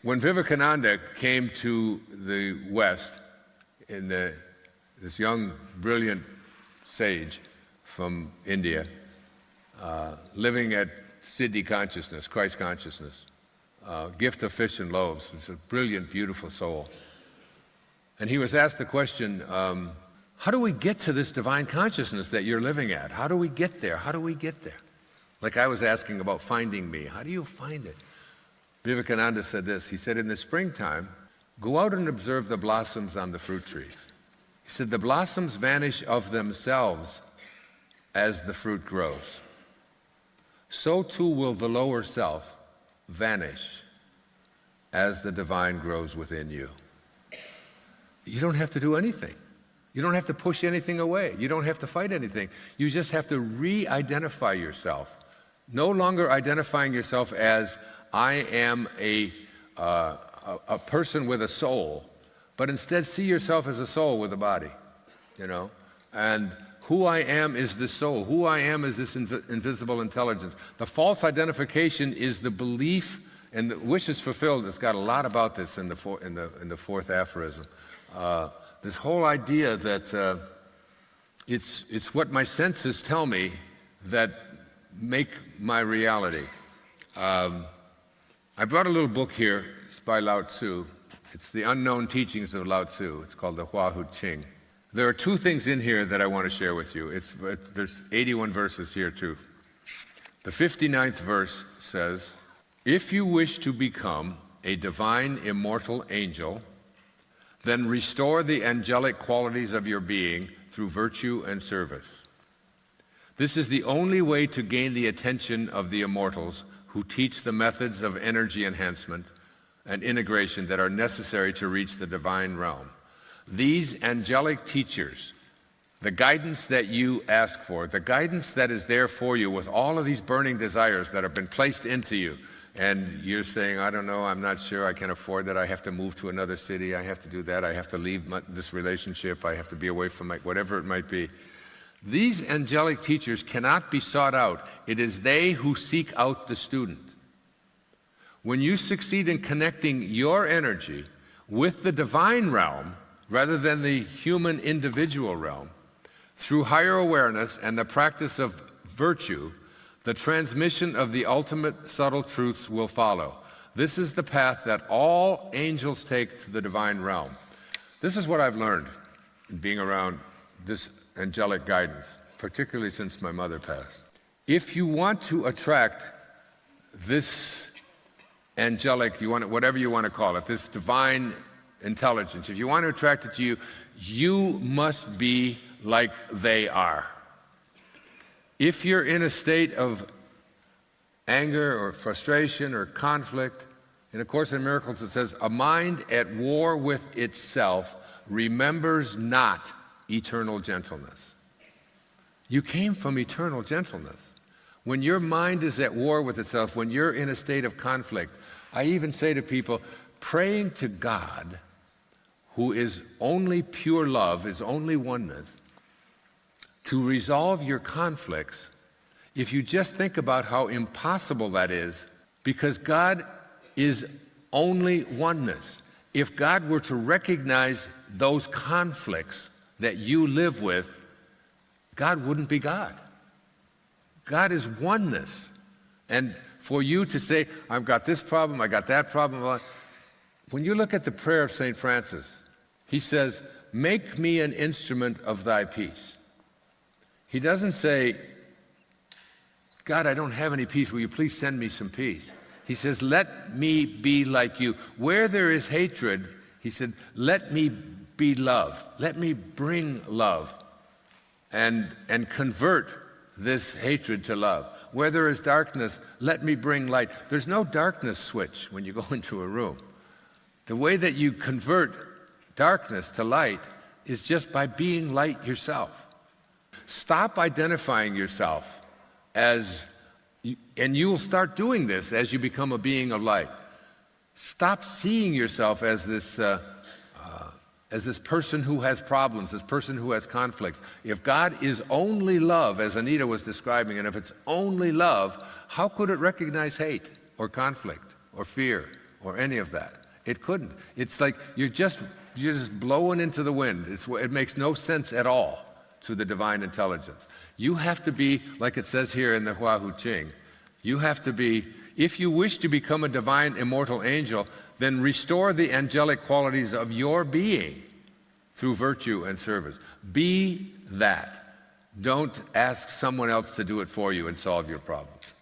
When Vivekananda came to the West, this young, brilliant sage from India, living at Siddhi consciousness, Christ consciousness, gift of fish and loaves, was a brilliant, beautiful soul. And he was asked the question, how do we get to this divine consciousness that you're living at? How do we get there? How do we get there? Like I was asking about finding me. How do you find it? Vivekananda said this. He said, in the springtime, go out and observe the blossoms on the fruit trees. He said, the blossoms vanish of themselves as the fruit grows. So too will the lower self vanish as the divine grows within you. You don't have to do anything. You don't have to push anything away. You don't have to fight anything. You just have to re-identify yourself. No longer identifying yourself as I am a person with a soul, but instead see yourself as a soul with a body, and who I am is the soul. Who I am is this invisible intelligence. The false identification is the belief, and the wish is fulfilled. It's got a lot about this in the fourth aphorism. This whole idea that it's what my senses tell me that make my reality. I brought a little book here. It's by Lao Tzu. It's the unknown teachings of Lao Tzu. It's called the Hua Hu Ching. There are two things in here that I want to share with you. There's 81 verses here too. The 59th verse says, if you wish to become a divine immortal angel, then restore the angelic qualities of your being through virtue and service. This is the only way to gain the attention of the immortals who teach the methods of energy enhancement and integration that are necessary to reach the divine realm. These angelic teachers, the guidance that you ask for, the guidance that is there for you with all of these burning desires that have been placed into you, and you're saying, I don't know, I'm not sure, I can't afford that, I have to move to another city, I have to do that, I have to leave this relationship, I have to be away from whatever it might be. These angelic teachers cannot be sought out. It is they who seek out the student. When you succeed in connecting your energy with the divine realm, rather than the human individual realm, through higher awareness and the practice of virtue, the transmission of the ultimate subtle truths will follow. This is the path that all angels take to the divine realm. This is what I've learned in being around this angelic guidance, particularly since my mother passed. If you want to attract this angelic, whatever you want to call it, this divine intelligence, if you want to attract it to you, you must be like they are. If you're in a state of anger or frustration or conflict, in A Course in Miracles it says, a mind at war with itself remembers not eternal gentleness. You came from eternal gentleness. When your mind is at war with itself, when you're in a state of conflict, I even say to people, praying to God, who is only pure love, is only oneness, to resolve your conflicts, if you just think about how impossible that is, because God is only oneness. If God were to recognize those conflicts that you live with, God wouldn't be God. God is oneness. And for you to say, I've got this problem, I got that problem, when you look at the prayer of St. Francis, he says, make me an instrument of thy peace. He doesn't say, God, I don't have any peace, will you please send me some peace? He says, let me be like you. Where there is hatred, he said, let me be love. Let me bring love and convert this hatred to love. Where there is darkness, let me bring light. There's no darkness switch when you go into a room. The way that you convert darkness to light is just by being light yourself. Stop identifying yourself as, and you will start doing this as you become a being of light. Stop seeing yourself as this person who has problems, this person who has conflicts. If God is only love, as Anita was describing, and if it's only love, how could it recognize hate or conflict or fear or any of that. It couldn't. It's like you're just blowing into the wind. It makes no sense at all to the divine intelligence. You have to be, like it says here in the Hua Hu Ching, you have to be, if you wish to become a divine immortal angel, then restore the angelic qualities of your being through virtue and service. Be that. Don't ask someone else to do it for you and solve your problems.